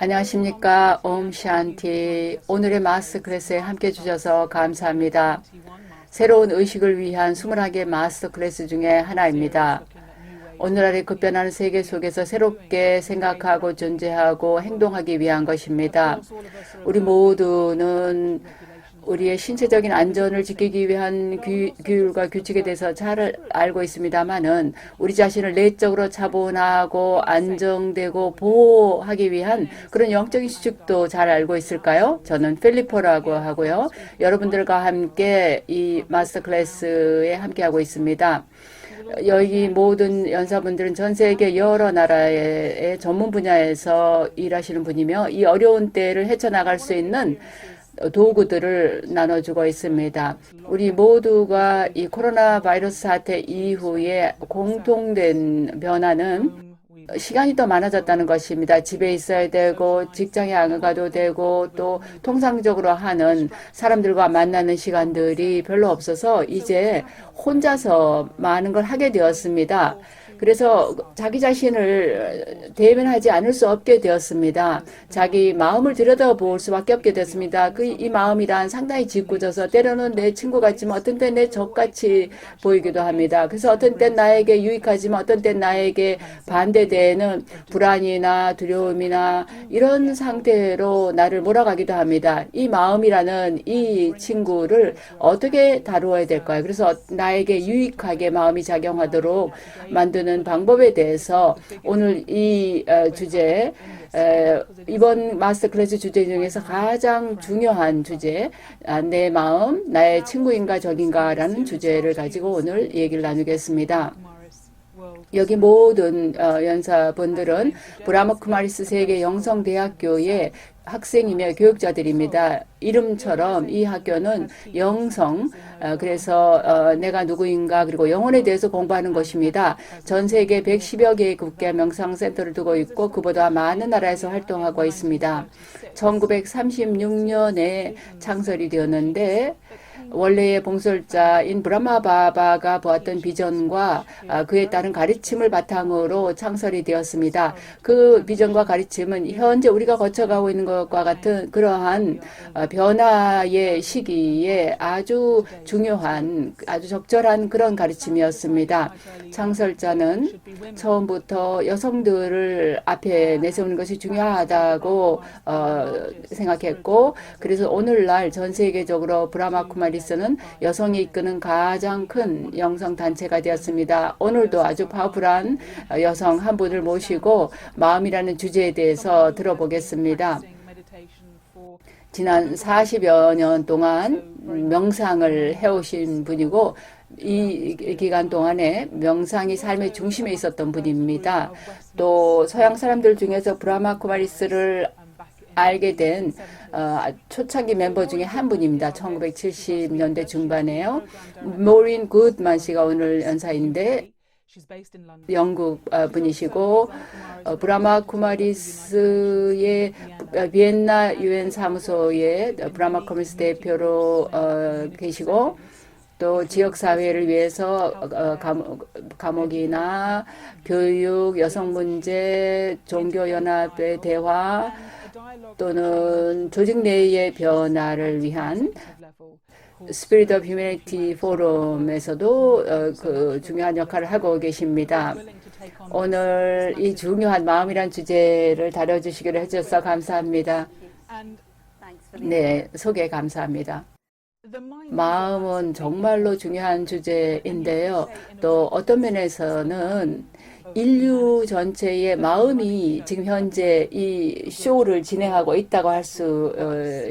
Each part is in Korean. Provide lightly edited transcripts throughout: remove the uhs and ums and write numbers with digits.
안녕하십니까. 옴 샨티. 오늘의 마스터 클래스에 함께 해주셔서 감사합니다. 새로운 의식을 위한 21개 마스터 클래스 중에 하나입니다. 오늘날의 급변하는 세계 속에서 새롭게 생각하고 존재하고 행동하기 위한 것입니다. 우리 모두는 우리의 신체적인 안전을 지키기 위한 규율과 규칙에 대해서 잘 알고 있습니다만은 우리 자신을 내적으로 차분하고 안정되고 보호하기 위한 그런 영적인 수칙도 잘 알고 있을까요? 저는 필리포라고 하고요. 여러분들과 함께 이 마스터 클래스에 함께하고 있습니다. 여기 모든 연사분들은 전 세계 여러 나라의 전문 분야에서 일하시는 분이며 이 어려운 때를 헤쳐나갈 수 있는 도구들을 나눠주고 있습니다. 우리 모두가 이 코로나 바이러스 사태 이후에 공통된 변화는 시간이 더 많아졌다는 것입니다. 집에 있어야 되고 직장에 안 가도 되고 또 통상적으로 하는 사람들과 만나는 시간들이 별로 없어서 이제 혼자서 많은 걸 하게 되었습니다. 그래서 자기 자신을 대면하지 않을 수 없게 되었습니다. 자기 마음을 들여다볼 수밖에 없게 됐습니다. 이 마음이란 상당히 짓궂어서 때로는 내 친구 같지만 어떤 때 내 적같이 보이기도 합니다. 그래서 어떤 때 나에게 유익하지만 어떤 때 나에게 반대되는 불안이나 두려움이나 이런 상태로 나를 몰아가기도 합니다. 이 마음이라는 이 친구를 어떻게 다루어야 될까요? 그래서 나에게 유익하게 마음이 작용하도록 만드는 방법에 대해서 오늘 이 주제 이번 마스터 클래스 주제 중에서 가장 중요한 주제 내 마음 나의 친구인가 적인가 라는 주제를 가지고 오늘 얘기를 나누겠습니다. 여기 모든 연사분들은 브라마 쿠마리스 세계 영성대학교의 학생이며 교육자들입니다. 이름처럼 이 학교는 영성, 그래서 내가 누구인가 그리고 영혼에 대해서 공부하는 것입니다. 전 세계 110여 개의 국가 명상센터를 두고 있고 그보다 많은 나라에서 활동하고 있습니다. 1936년에 창설이 되었는데 원래의 봉설자인 브라마바바가 보았던 비전과 그에 따른 가르침을 바탕으로 창설이 되었습니다. 그 비전과 가르침은 현재 우리가 거쳐가고 있는 것과 같은 그러한 변화의 시기에 아주 중요한 아주 적절한 그런 가르침이었습니다. 창설자는 처음부터 여성들을 앞에 내세우는 것이 중요하다고 생각했고 그래서 오늘날 전 세계적으로 브라마쿠마리스는 여성이 이끄는 가장 큰 영성 단체가 되었습니다. 오늘도 아주 파워풀한 여성 한 분을 모시고 마음이라는 주제에 대해서 들어보겠습니다. 지난 40여 년 동안 명상을 해오신 분이고 이 기간 동안에 명상이 삶의 중심에 있었던 분입니다. 또 서양 사람들 중에서 브라마 쿠마리스를 알게 된 초창기 멤버 중에 한 분입니다. 1970년대 중반에요. 모린 굿만 씨가 오늘 연사인데 영국 분이시고 브라마 쿠마리스의 비엔나 유엔 사무소의 브라마 쿠마리스 대표로 계시고 또 지역사회를 위해서 감옥이나 교육, 여성문제, 종교연합의 대화 또는 조직 내의 변화를 위한 스피릿 오브 휴머니티 포럼에서도 그 중요한 역할을 하고 계십니다. 오늘 이 중요한 마음이란 주제를 다뤄주시기로 해주셔서 감사합니다. 네, 소개 감사합니다. 마음은 정말로 중요한 주제인데요. 또 어떤 면에서는 인류 전체의 마음이 지금 현재 이 쇼를 진행하고 있다고 할 수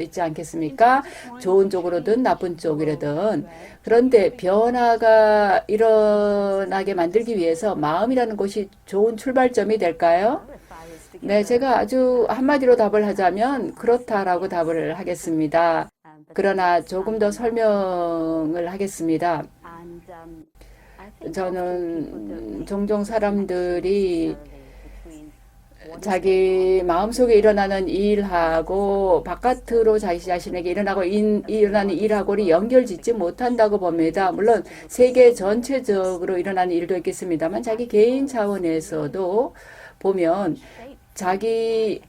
있지 않겠습니까? 좋은 쪽으로든 나쁜 쪽이라든. 그런데 변화가 일어나게 만들기 위해서 마음이라는 것이 좋은 출발점이 될까요? 네, 제가 아주 한마디로 답을 하자면 그렇다라고 답을 하겠습니다. 그러나 조금 더 설명을 하겠습니다. 저는 종종 사람들이 자기 마음속에 일어나는 일하고 바깥으로 자기 자신에게 일어나는 일하고를 연결짓지 못한다고 봅니다. 물론 세계 전체적으로 일어나는 일도 있겠습니다만 자기 개인 차원에서도 보면 자기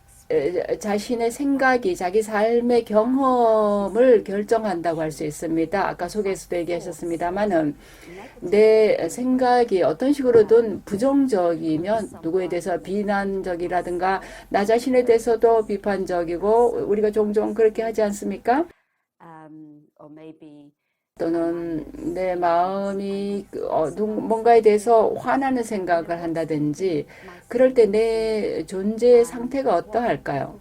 자신의 생각이 자기 삶의 경험을 결정한다고 할 수 있습니다. 아까 소개에서도 얘기하셨습니다만은 내 생각이 어떤 식으로든 부정적이면 누구에 대해서 비난적이라든가 나 자신에 대해서도 비판적이고 우리가 종종 그렇게 하지 않습니까? 또는 내 마음이 뭔가에 대해서 화나는 생각을 한다든지 그럴 때 내 존재의 상태가 어떠할까요?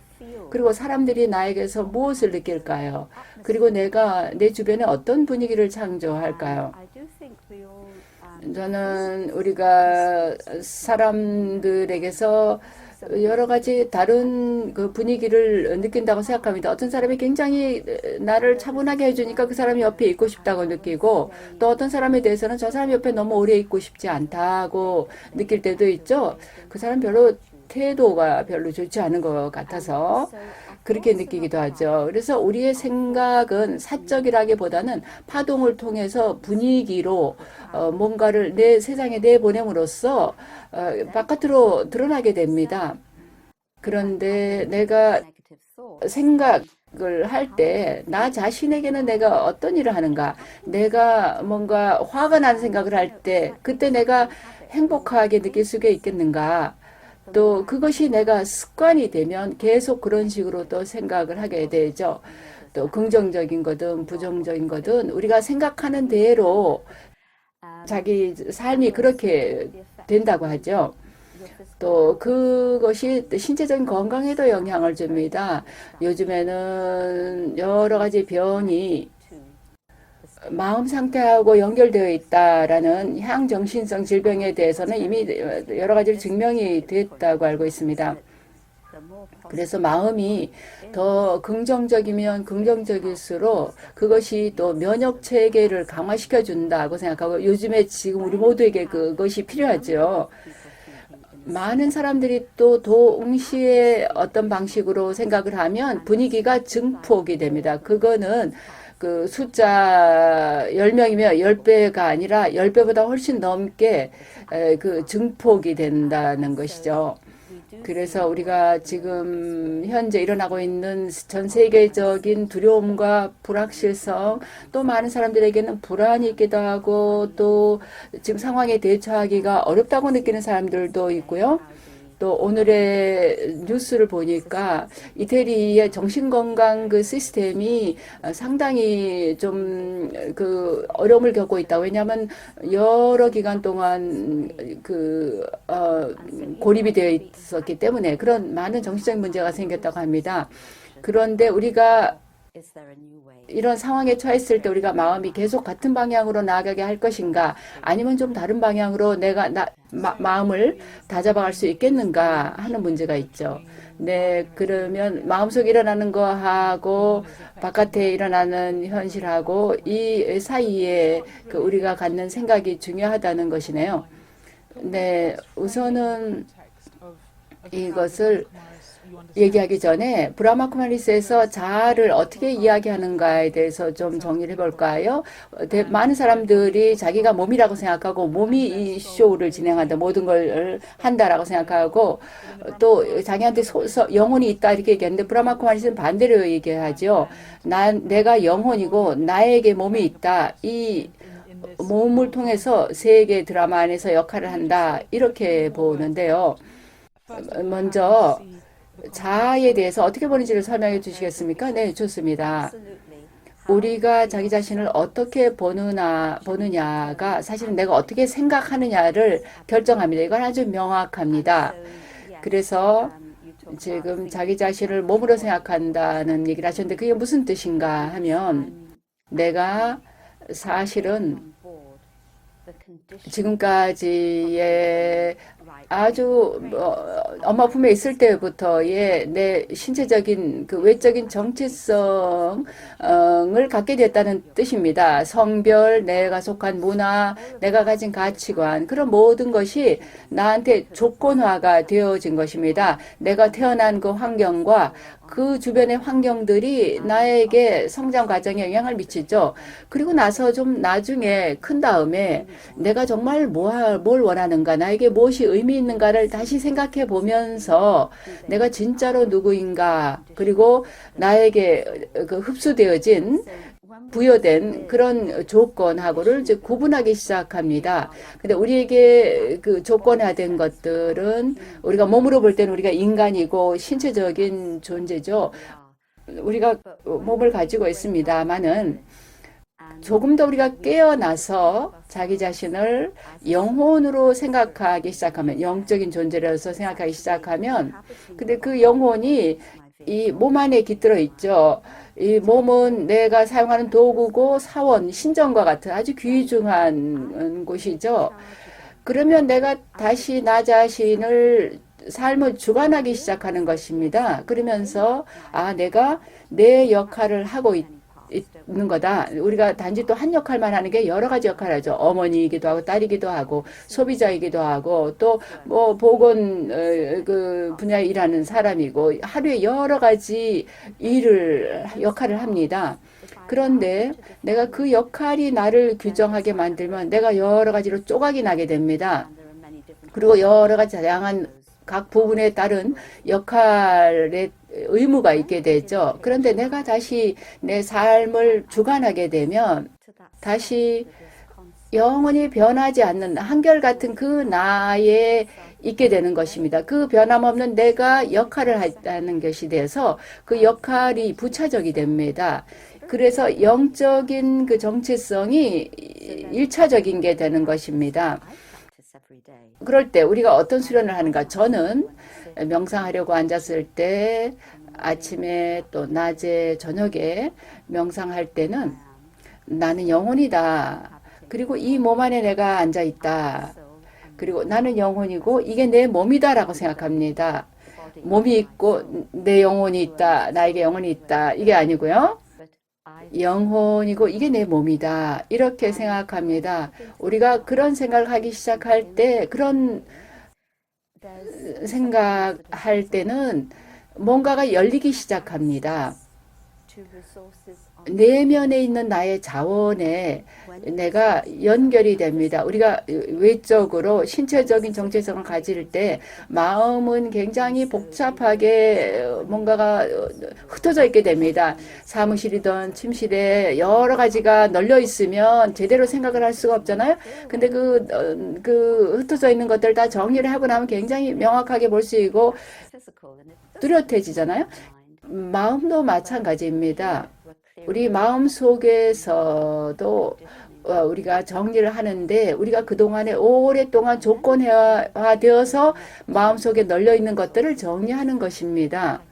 그리고 사람들이 나에게서 무엇을 느낄까요? 그리고 내가 내 주변에 어떤 분위기를 창조할까요? 저는 우리가 사람들에게서 여러 가지 다른 그 분위기를 느낀다고 생각합니다. 어떤 사람이 굉장히 나를 차분하게 해주니까 그 사람이 옆에 있고 싶다고 느끼고 또 어떤 사람에 대해서는 저 사람 옆에 너무 오래 있고 싶지 않다고 느낄 때도 있죠. 그 사람 별로 태도가 별로 좋지 않은 것 같아서 그렇게 느끼기도 하죠. 그래서 우리의 생각은 사적이라기보다는 파동을 통해서 분위기로 뭔가를 내 세상에 내보냄으로써 바깥으로 드러나게 됩니다. 그런데 내가 생각을 할 때 나 자신에게는 내가 어떤 일을 하는가, 내가 뭔가 화가 나는 생각을 할 때 그때 내가 행복하게 느낄 수가 있겠는가, 또 그것이 내가 습관이 되면 계속 그런 식으로 또 생각을 하게 되죠. 또 긍정적인 거든 부정적인 거든 우리가 생각하는 대로 자기 삶이 그렇게 된다고 하죠. 또 그것이 신체적인 건강에도 영향을 줍니다. 요즘에는 여러 가지 병이 마음 상태하고 연결되어 있다라는 향정신성 질병에 대해서는 이미 여러 가지로 증명이 됐다고 알고 있습니다. 그래서 마음이 더 긍정적이면 긍정적일수록 그것이 또 면역 체계를 강화시켜 준다고 생각하고 요즘에 지금 우리 모두에게 그것이 필요하죠. 많은 사람들이 또 동시에 어떤 방식으로 생각을 하면 분위기가 증폭이 됩니다. 그거는 그 숫자 10명이면 10배가 아니라 10배보다 훨씬 넘게 그 증폭이 된다는 것이죠. 그래서 우리가 지금 현재 일어나고 있는 전 세계적인 두려움과 불확실성, 또 많은 사람들에게는 불안이 있기도 하고 또 지금 상황에 대처하기가 어렵다고 느끼는 사람들도 있고요. 또 오늘의 뉴스를 보니까 이태리의 정신건강 그 시스템이 상당히 좀 그 어려움을 겪고 있다. 왜냐하면 여러 기간 동안 고립이 되어 있었기 때문에 그런 많은 정신적인 문제가 생겼다고 합니다. 그런데 우리가 이런 상황에 처했을 때 우리가 마음이 계속 같은 방향으로 나아가게 할 것인가 아니면 좀 다른 방향으로 내가 마음을 다잡아갈 수 있겠는가 하는 문제가 있죠. 네, 그러면 마음속에 일어나는 거하고 바깥에 일어나는 현실하고 이 사이에 그 우리가 갖는 생각이 중요하다는 것이네요. 네, 우선은 이것을 얘기하기 전에 브라마 쿠마리스에서 자아를 어떻게 이야기하는가에 대해서 좀 정리를 해볼까요? 많은 사람들이 자기가 몸이라고 생각하고 몸이 이 쇼를 진행한다, 모든 걸 한다라고 생각하고 또 자기한테 영혼이 있다 이렇게 얘기하는데 브라마 쿠마리스는 반대로 얘기하죠. 내가 영혼이고 나에게 몸이 있다. 이 몸을 통해서 세계 드라마 안에서 역할을 한다 이렇게 보는데요. 먼저 자아에 대해서 어떻게 보는지를 설명해 주시겠습니까? 네, 좋습니다. 우리가 자기 자신을 어떻게 보느냐가 사실은 내가 어떻게 생각하느냐를 결정합니다. 이건 아주 명확합니다. 그래서 지금 자기 자신을 몸으로 생각한다는 얘기를 하셨는데 그게 무슨 뜻인가 하면 내가 사실은 지금까지의 아주 엄마 품에 있을 때부터의 내 신체적인 그 외적인 정체성을 갖게 됐다는 뜻입니다. 성별, 내가 속한 문화, 내가 가진 가치관 그런 모든 것이 나한테 조건화가 되어진 것입니다. 내가 태어난 그 환경과 그 주변의 환경들이 나에게 성장 과정에 영향을 미치죠. 그리고 나서 좀 나중에 큰 다음에 내가 정말 뭘 원하는가, 나에게 무엇이 의미 있는가를 다시 생각해 보면서 내가 진짜로 누구인가, 그리고 나에게 그 흡수되어진 부여된 그런 조건하고를 이제 구분하기 시작합니다. 근데 우리에게 그 조건화된 것들은 우리가 몸으로 볼 때는 우리가 인간이고 신체적인 존재죠. 우리가 몸을 가지고 있습니다만은 조금 더 우리가 깨어나서 자기 자신을 영혼으로 생각하기 시작하면, 영적인 존재로서 생각하기 시작하면, 근데 그 영혼이 이 몸 안에 깃들어 있죠. 이 몸은 내가 사용하는 도구고 사원, 신전과 같은 아주 귀중한 곳이죠. 그러면 내가 다시 나 자신을 삶을 주관하기 시작하는 것입니다. 그러면서 내가 내 역할을 하고 있는 거다. 우리가 단지 또 한 역할만 하는 게 여러 가지 역할을 하죠. 어머니이기도 하고 딸이기도 하고 소비자이기도 하고 또 뭐 보건 그 분야에 일하는 사람이고 하루에 여러 가지 역할을 합니다. 그런데 내가 그 역할이 나를 규정하게 만들면 내가 여러 가지로 조각이 나게 됩니다. 그리고 여러 가지 다양한 각 부분에 따른 역할의 의무가 있게 되죠. 그런데 내가 다시 내 삶을 주관하게 되면 다시 영원히 변하지 않는 한결같은 그 나에 있게 되는 것입니다. 그 변함없는 내가 역할을 하는 것이 돼서 그 역할이 부차적이 됩니다. 그래서 영적인 그 정체성이 일차적인 게 되는 것입니다. 그럴 때 우리가 어떤 수련을 하는가? 저는 명상하려고 앉았을 때 아침에 또 낮에 저녁에 명상할 때는 나는 영혼이다. 그리고 이 몸 안에 내가 앉아 있다. 그리고 나는 영혼이고 이게 내 몸이다라고 생각합니다. 몸이 있고 내 영혼이 있다. 나에게 영혼이 있다. 이게 아니고요. 영혼이고 이게 내 몸이다. 이렇게 생각합니다. 우리가 그런 생각을 하기 시작할 때, 그런 생각할 때는 뭔가가 열리기 시작합니다. 내면에 있는 나의 자원에 내가 연결이 됩니다. 우리가 외적으로 신체적인 정체성을 가질 때 마음은 굉장히 복잡하게 뭔가가 흩어져 있게 됩니다. 사무실이든 침실에 여러 가지가 널려 있으면 제대로 생각을 할 수가 없잖아요. 근데 그 흩어져 있는 것들 다 정리를 하고 나면 굉장히 명확하게 볼 수 있고 뚜렷해지잖아요. 마음도 마찬가지입니다. 우리 마음 속에서도 우리가 정리를 하는데 우리가 그동안에 오랫동안 조건화되어서 마음속에 널려 있는 것들을 정리하는 것입니다.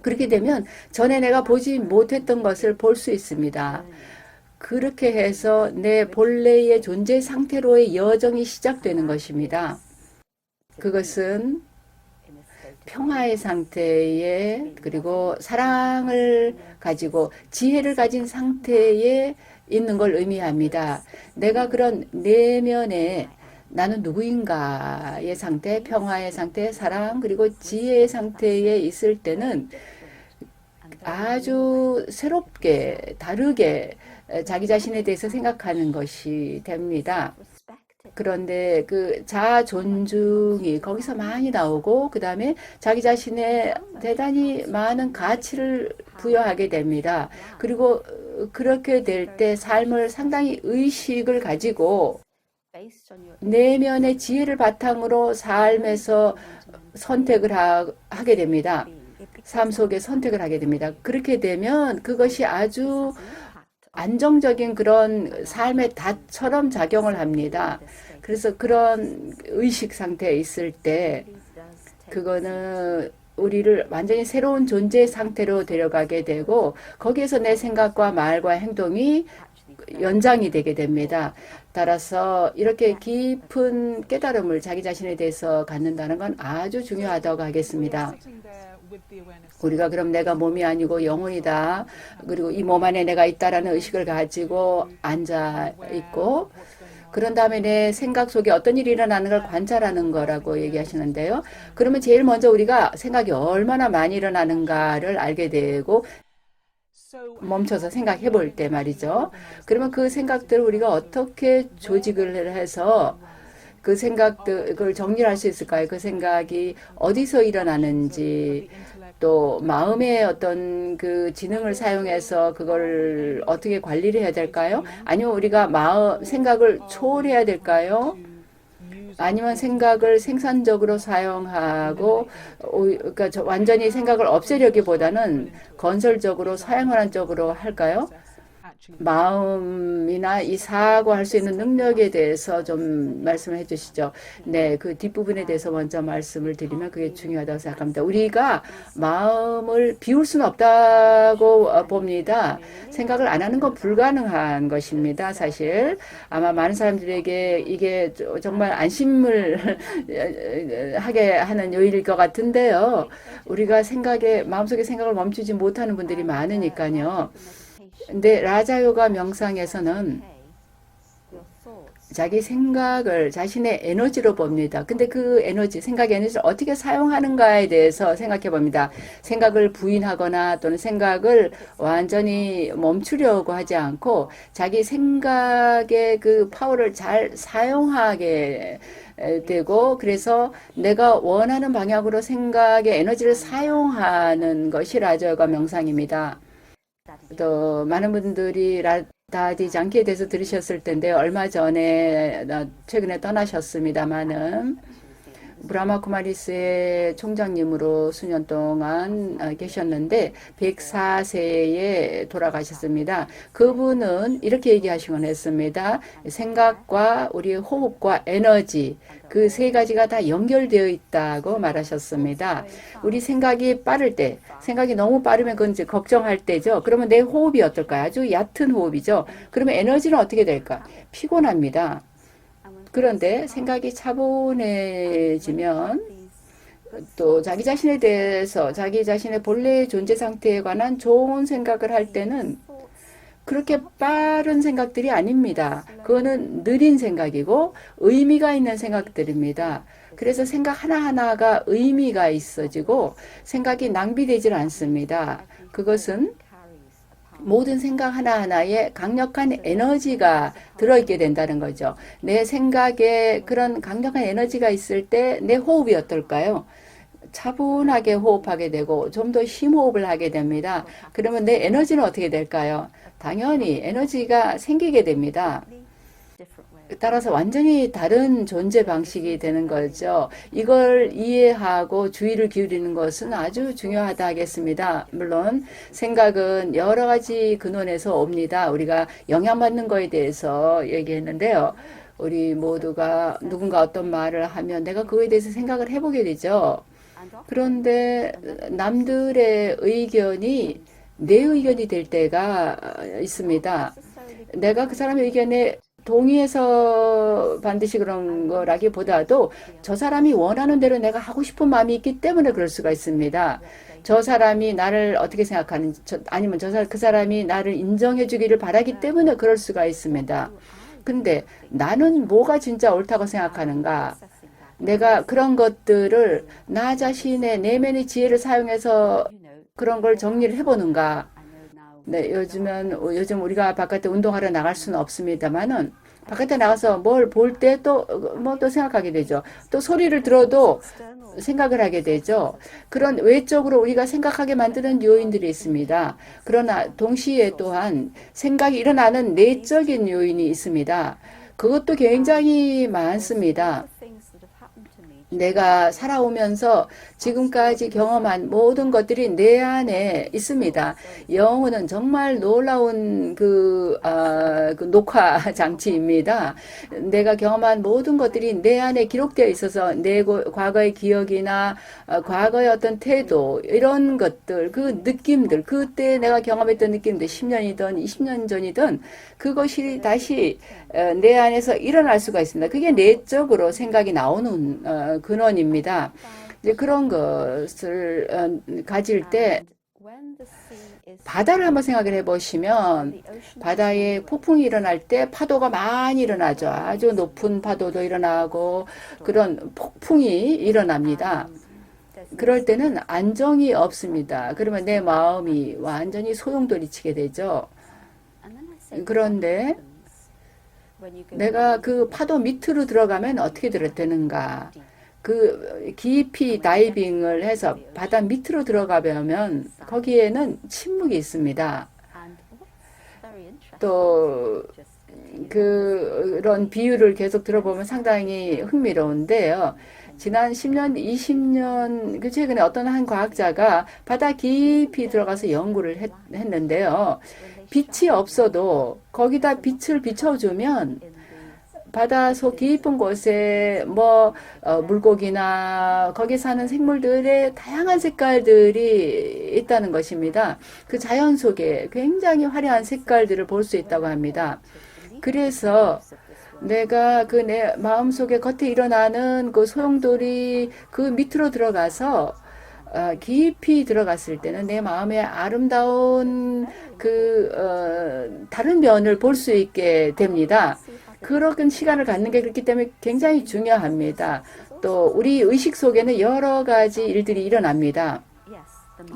그렇게 되면 전에 내가 보지 못했던 것을 볼 수 있습니다. 그렇게 해서 내 본래의 존재 상태로의 여정이 시작되는 것입니다. 그것은 평화의 상태에, 그리고 사랑을 가지고 지혜를 가진 상태에 있는 걸 의미합니다. 내가 그런 내면에 나는 누구인가의 상태, 평화의 상태, 사랑, 그리고 지혜의 상태에 있을 때는 아주 새롭게, 다르게 자기 자신에 대해서 생각하는 것이 됩니다. 그런데 그 자아 존중이 거기서 많이 나오고, 그 다음에 자기 자신에 대단히 많은 가치를 부여하게 됩니다. 그리고 그렇게 될 때 삶을 상당히 의식을 가지고 내면의 지혜를 바탕으로 삶에서 선택을 하게 됩니다. 삶 속에 선택을 하게 됩니다. 그렇게 되면 그것이 아주 안정적인 그런 삶의 닷처럼 작용을 합니다. 그래서 그런 의식 상태에 있을 때 그거는 우리를 완전히 새로운 존재 상태로 데려가게 되고, 거기에서 내 생각과 말과 행동이 연장이 되게 됩니다. 따라서 이렇게 깊은 깨달음을 자기 자신에 대해서 갖는다는 건 아주 중요하다고 하겠습니다. 우리가 그럼 내가 몸이 아니고 영혼이다, 그리고 이 몸 안에 내가 있다라는 의식을 가지고 앉아 있고, 그런 다음에 내 생각 속에 어떤 일이 일어나는 걸 관찰하는 거라고 얘기하시는데요. 그러면 제일 먼저 우리가 생각이 얼마나 많이 일어나는가를 알게 되고 멈춰서 생각해 볼 때 말이죠. 그러면 그 생각들을 우리가 어떻게 조직을 해서 그 생각들을 정리할 수 있을까요? 그 생각이 어디서 일어나는지, 또 마음의 어떤 그 지능을 사용해서 그걸 어떻게 관리를 해야 될까요? 아니면 우리가 생각을 초월해야 될까요? 아니면 생각을 생산적으로 사용하고, 그러니까 완전히 생각을 없애려기보다는 건설적으로 사용하는 쪽으로 할까요? 마음이나 이 사고할 수 있는 능력에 대해서 좀 말씀을 해주시죠. 네, 그 뒷부분에 대해서 먼저 말씀을 드리면 그게 중요하다고 생각합니다. 우리가 마음을 비울 수는 없다고 봅니다. 생각을 안 하는 건 불가능한 것입니다. 사실 아마 많은 사람들에게 이게 정말 안심을 하게 하는 요일일 것 같은데요. 우리가 마음속에 생각을 멈추지 못하는 분들이 많으니까요. 근데 라자요가 명상에서는 자기 생각을 자신의 에너지로 봅니다. 근데 그 생각의 에너지를 어떻게 사용하는가에 대해서 생각해 봅니다. 생각을 부인하거나 또는 생각을 완전히 멈추려고 하지 않고 자기 생각의 그 파워를 잘 사용하게 되고, 그래서 내가 원하는 방향으로 생각의 에너지를 사용하는 것이 라자요가 명상입니다. 또 많은 분들이 다디 장기에 대해서 들으셨을 텐데 얼마 전에 최근에 떠나셨습니다마는 브라마 쿠마리스의 총장님으로 수년 동안 계셨는데 104세에 돌아가셨습니다. 그분은 이렇게 얘기하시곤 했습니다. 생각과 우리의 호흡과 에너지, 그 세 가지가 다 연결되어 있다고 말하셨습니다. 우리 생각이 빠를 때, 생각이 너무 빠르면 그건 이제 걱정할 때죠. 그러면 내 호흡이 어떨까요? 아주 얕은 호흡이죠. 그러면 에너지는 어떻게 될까? 피곤합니다. 그런데 생각이 차분해지면 또 자기 자신에 대해서 자기 자신의 본래의 존재 상태에 관한 좋은 생각을 할 때는 그렇게 빠른 생각들이 아닙니다. 그거는 느린 생각이고 의미가 있는 생각들입니다. 그래서 생각 하나하나가 의미가 있어지고 생각이 낭비되질 않습니다. 그것은 모든 생각 하나하나에 강력한 에너지가 들어있게 된다는 거죠. 내 생각에 그런 강력한 에너지가 있을 때 내 호흡이 어떨까요? 차분하게 호흡하게 되고 좀 더 심호흡을 하게 됩니다. 그러면 내 에너지는 어떻게 될까요? 당연히 에너지가 생기게 됩니다. 따라서 완전히 다른 존재 방식이 되는 거죠. 이걸 이해하고 주의를 기울이는 것은 아주 중요하다 하겠습니다. 물론 생각은 여러 가지 근원에서 옵니다. 우리가 영향받는 거에 대해서 얘기했는데요. 우리 모두가 누군가 어떤 말을 하면 내가 그거에 대해서 생각을 해보게 되죠. 그런데 남들의 의견이 내 의견이 될 때가 있습니다. 내가 그 사람의 의견에 동의해서 반드시 그런 거라기보다도 저 사람이 원하는 대로 내가 하고 싶은 마음이 있기 때문에 그럴 수가 있습니다. 저 사람이 나를 어떻게 생각하는지, 아니면 그 사람이 나를 인정해 주기를 바라기 때문에 그럴 수가 있습니다. 근데 나는 뭐가 진짜 옳다고 생각하는가? 내가 그런 것들을 나 자신의 내면의 지혜를 사용해서 그런 걸 정리를 해보는가? 네, 요즘 우리가 바깥에 운동하러 나갈 수는 없습니다만은 바깥에 나가서 뭘 볼 때 또 뭐 또 생각하게 되죠. 또 소리를 들어도 생각을 하게 되죠. 그런 외적으로 우리가 생각하게 만드는 요인들이 있습니다. 그러나 동시에 또한 생각이 일어나는 내적인 요인이 있습니다. 그것도 굉장히 많습니다. 내가 살아오면서 지금까지 경험한 모든 것들이 내 안에 있습니다. 영혼은 정말 놀라운 그 녹화 장치입니다. 내가 경험한 모든 것들이 내 안에 기록되어 있어서 내 과거의 기억이나 과거의 어떤 태도, 이런 것들, 그 느낌들, 그때 내가 경험했던 느낌들, 10년이든 20년 전이든 그것이 다시 내 안에서 일어날 수가 있습니다. 그게 내적으로 생각이 나오는 근원입니다. 이제 그런 것을 가질 때 바다를 한번 생각을 해보시면 바다에 폭풍이 일어날 때 파도가 많이 일어나죠. 아주 높은 파도도 일어나고 그런 폭풍이 일어납니다. 그럴 때는 안정이 없습니다. 그러면 내 마음이 완전히 소용돌이치게 되죠. 그런데 내가 그 파도 밑으로 들어가면 어떻게 되는가? 그 깊이 다이빙을 해서 바다 밑으로 들어가면 거기에는 침묵이 있습니다. 또 그런 비유를 계속 들어보면 상당히 흥미로운데요. 지난 10년, 20년, 최근에 어떤 한 과학자가 바다 깊이 들어가서 연구를 했는데요. 빛이 없어도 거기다 빛을 비춰주면 바다 속 깊은 곳에 물고기나 거기 사는 생물들의 다양한 색깔들이 있다는 것입니다. 그 자연 속에 굉장히 화려한 색깔들을 볼 수 있다고 합니다. 그래서 내가 그 내 마음속에 겉에 일어나는 그 소용돌이 그 밑으로 들어가서 깊이 들어갔을 때는 내 마음의 아름다운 다른 면을 볼 수 있게 됩니다. 그런 시간을 갖는 게 그렇기 때문에 굉장히 중요합니다. 또 우리 의식 속에는 여러 가지 일들이 일어납니다.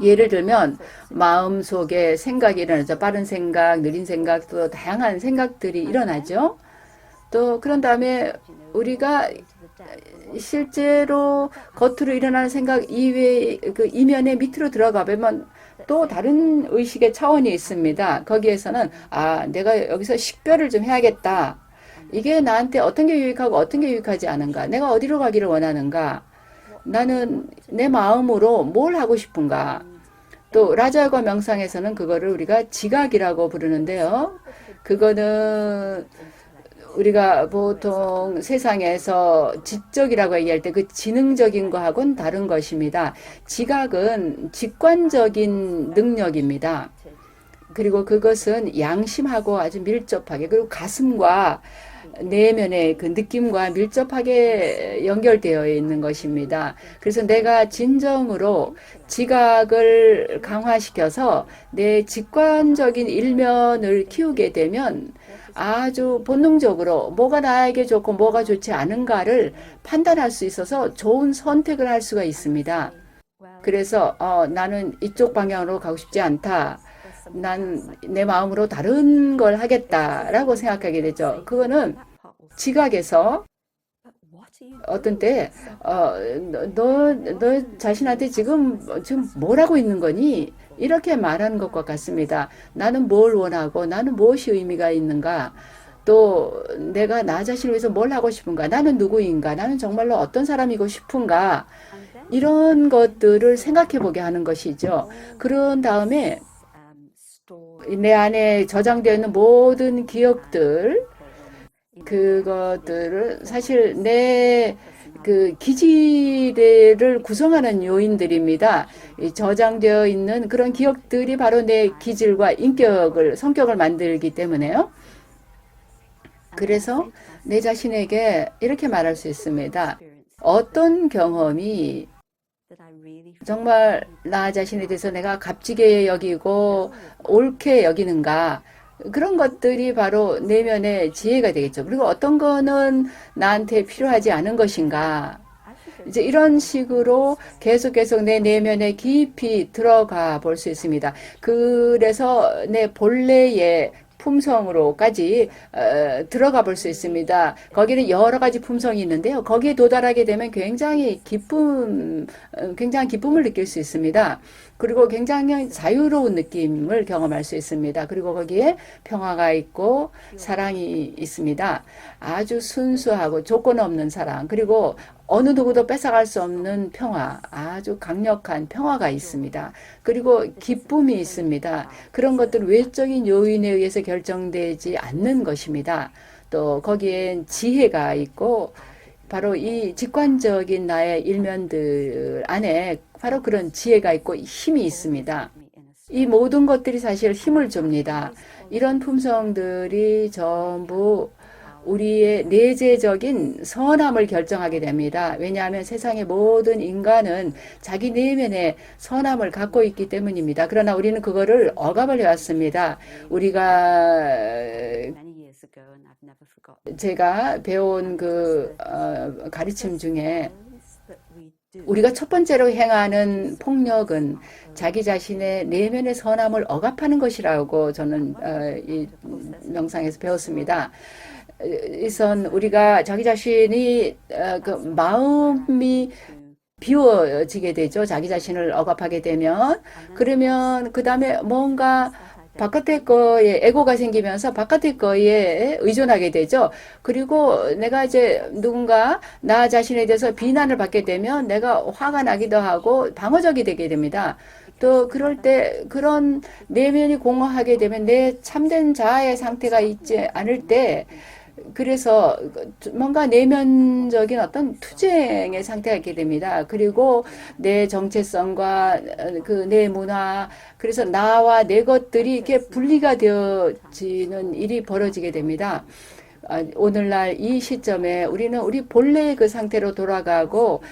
예를 들면 마음 속에 생각이 일어나죠. 빠른 생각, 느린 생각, 또 다양한 생각들이 일어나죠. 또 그런 다음에 우리가 실제로 겉으로 일어나는 생각 이외의 그 이면의 밑으로 들어가 보면 또 다른 의식의 차원이 있습니다. 거기에서는 내가 여기서 식별을 좀 해야겠다. 이게 나한테 어떤 게 유익하고 어떤 게 유익하지 않은가? 내가 어디로 가기를 원하는가? 나는 내 마음으로 뭘 하고 싶은가? 또 라자과 명상에서는 그거를 우리가 지각이라고 부르는데요. 그거는 우리가 보통 세상에서 지적이라고 얘기할 때 그 지능적인 거하고는 다른 것입니다. 지각은 직관적인 능력입니다. 그리고 그것은 양심하고 아주 밀접하게, 그리고 가슴과 내면의 그 느낌과 밀접하게 연결되어 있는 것입니다. 그래서 내가 진정으로 지각을 강화시켜서 내 직관적인 일면을 키우게 되면 아주 본능적으로 뭐가 나에게 좋고 뭐가 좋지 않은가를 판단할 수 있어서 좋은 선택을 할 수가 있습니다. 그래서 나는 이쪽 방향으로 가고 싶지 않다. 난 내 마음으로 다른 걸 하겠다라고 생각하게 되죠. 그거는 지각에서 어떤 때, 너 자신한테 지금 뭘 하고 있는 거니? 이렇게 말하는 것과 같습니다. 나는 뭘 원하고 나는 무엇이 의미가 있는가? 또 내가 나 자신을 위해서 뭘 하고 싶은가? 나는 누구인가? 나는 정말로 어떤 사람이고 싶은가? 이런 것들을 생각해 보게 하는 것이죠. 그런 다음에 내 안에 저장되어 있는 모든 기억들, 그것들을 사실 내 그 기질을 구성하는 요인들입니다. 저장되어 있는 그런 기억들이 바로 내 기질과 성격을 만들기 때문에요. 그래서 내 자신에게 이렇게 말할 수 있습니다. 어떤 경험이 정말 나 자신에 대해서 내가 값지게 여기고 옳게 여기는가, 그런 것들이 바로 내면의 지혜가 되겠죠. 그리고 어떤 거는 나한테 필요하지 않은 것인가. 이제 이런 식으로 계속 내 내면에 깊이 들어가 볼 수 있습니다. 그래서 내 본래의 품성으로까지 들어가 볼 수 있습니다. 거기는 여러 가지 품성이 있는데요. 거기에 도달하게 되면 굉장히 기쁨을 느낄 수 있습니다. 그리고 굉장히 자유로운 느낌을 경험할 수 있습니다. 그리고 거기에 평화가 있고 사랑이 있습니다. 아주 순수하고 조건 없는 사랑, 그리고 어느 누구도 뺏어갈 수 없는 평화, 아주 강력한 평화가 있습니다. 그리고 기쁨이 있습니다. 그런 것들은 외적인 요인에 의해서 결정되지 않는 것입니다. 또 거기엔 지혜가 있고 바로 이 직관적인 나의 일면들 안에 바로 그런 지혜가 있고 힘이 있습니다. 이 모든 것들이 사실 힘을 줍니다. 이런 품성들이 전부 우리의 내재적인 선함을 결정하게 됩니다. 왜냐하면 세상의 모든 인간은 자기 내면에 선함을 갖고 있기 때문입니다. 그러나 우리는 그거를 억압을 해왔습니다. 우리가 제가 배운 그 가르침 중에 우리가 첫 번째로 행하는 폭력은 자기 자신의 내면의 선함을 억압하는 것이라고 저는 이 명상에서 배웠습니다. 우선 우리가 자기 자신이 그 마음이 비워지게 되죠. 자기 자신을 억압하게 되면. 그러면 그 다음에 뭔가 바깥의 거에 에고가 생기면서 바깥의 거에 의존하게 되죠. 그리고 내가 이제 누군가 나 자신에 대해서 비난을 받게 되면 내가 화가 나기도 하고 방어적이 되게 됩니다. 또 그럴 때 그런 내면이 공허하게 되면 내 참된 자아의 상태가 있지 않을 때 그래서 뭔가 내면적인 어떤 투쟁의 상태가 있게 됩니다. 그리고 내 정체성과 그 내 문화, 그래서 나와 내 것들이 이렇게 분리가 되어지는 일이 벌어지게 됩니다. 오늘날 이 시점에 우리는 우리 본래의 그 상태로 돌아가고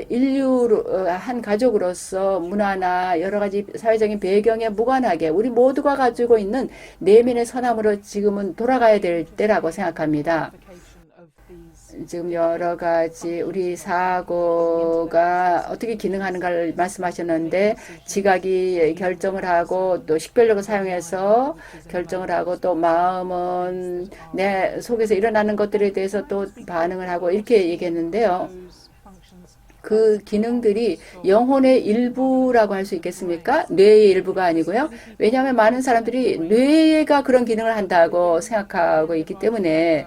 인류 한 가족으로서 문화나 여러 가지 사회적인 배경에 무관하게 우리 모두가 가지고 있는 내면의 선함으로 지금은 돌아가야 될 때라고 생각합니다. 지금 여러 가지 우리 사고가 어떻게 기능하는가를 말씀하셨는데 지각이 결정을 하고 또 식별력을 사용해서 결정을 하고 또 마음은 내 속에서 일어나는 것들에 대해서 또 반응을 하고 이렇게 얘기했는데요. 그 기능들이 영혼의 일부라고 할 수 있겠습니까? 뇌의 일부가 아니고요. 왜냐하면 많은 사람들이 뇌가 그런 기능을 한다고 생각하고 있기 때문에요.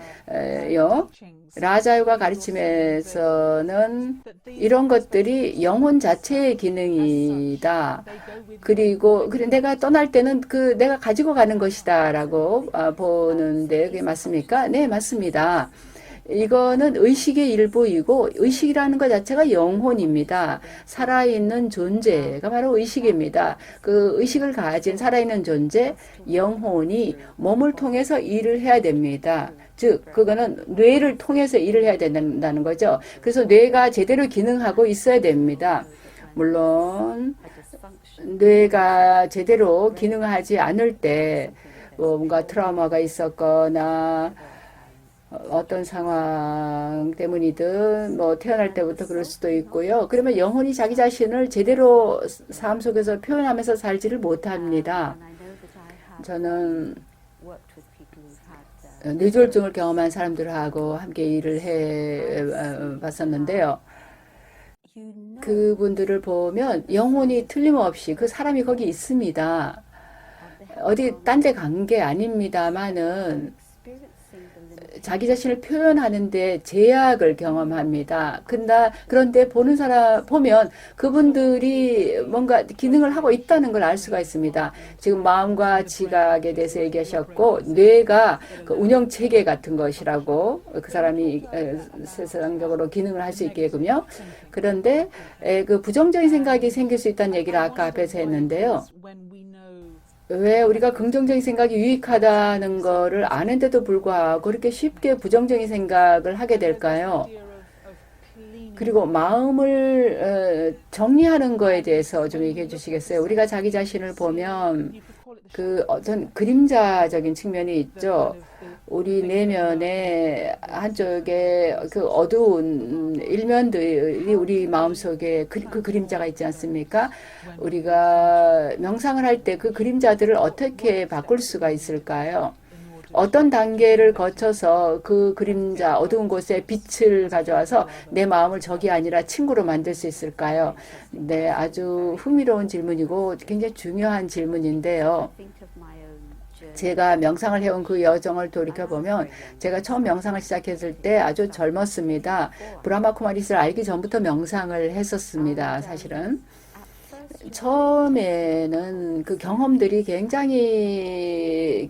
라자유가 가르침에서는 이런 것들이 영혼 자체의 기능이다. 그리고 내가 떠날 때는 그 내가 가지고 가는 것이다라고 보는데 그게 맞습니까? 네, 맞습니다. 이거는 의식의 일부이고 의식이라는 것 자체가 영혼입니다. 살아있는 존재가 바로 의식입니다. 그 의식을 가진 살아있는 존재, 영혼이 몸을 통해서 일을 해야 됩니다. 즉 그거는 뇌를 통해서 일을 해야 된다는 거죠. 그래서 뇌가 제대로 기능하고 있어야 됩니다. 물론 뇌가 제대로 기능하지 않을 때 뭔가 트라우마가 있었거나 어떤 상황 때문이든 뭐 태어날 때부터 그럴 수도 있고요. 그러면 영혼이 자기 자신을 제대로 삶 속에서 표현하면서 살지를 못합니다. 저는 뇌졸중을 경험한 사람들하고 함께 일을 해 봤었는데요. 그분들을 보면 영혼이 틀림없이 그 사람이 거기 있습니다. 어디 딴 데 간 게 아닙니다만은 자기 자신을 표현하는데 제약을 경험합니다. 그런데 보는 사람 보면 그분들이 뭔가 기능을 하고 있다는 걸 알 수가 있습니다. 지금 마음과 지각에 대해서 얘기하셨고 뇌가 그 운영 체계 같은 것이라고 그 사람이 세상적으로 기능을 할 수 있게군요. 그런데 그 부정적인 생각이 생길 수 있다는 얘기를 아까 앞에서 했는데요. 왜 우리가 긍정적인 생각이 유익하다는 거를 아는데도 불구하고 그렇게 쉽게 부정적인 생각을 하게 될까요? 그리고 마음을 정리하는 거에 대해서 좀 얘기해 주시겠어요? 우리가 자기 자신을 보면 그 어떤 그림자적인 측면이 있죠. 우리 내면의 한쪽에 그 어두운 일면들이 우리 마음속에 그 그림자가 있지 않습니까? 우리가 명상을 할 때 그 그림자들을 어떻게 바꿀 수가 있을까요? 어떤 단계를 거쳐서 그 그림자 어두운 곳에 빛을 가져와서 내 마음을 적이 아니라 친구로 만들 수 있을까요? 네, 아주 흥미로운 질문이고 굉장히 중요한 질문인데요. 제가 명상을 해온 그 여정을 돌이켜보면 제가 처음 명상을 시작했을 때 아주 젊었습니다. 브라마 쿠마리스를 알기 전부터 명상을 했었습니다. 사실은. 처음에는 그 경험들이 굉장히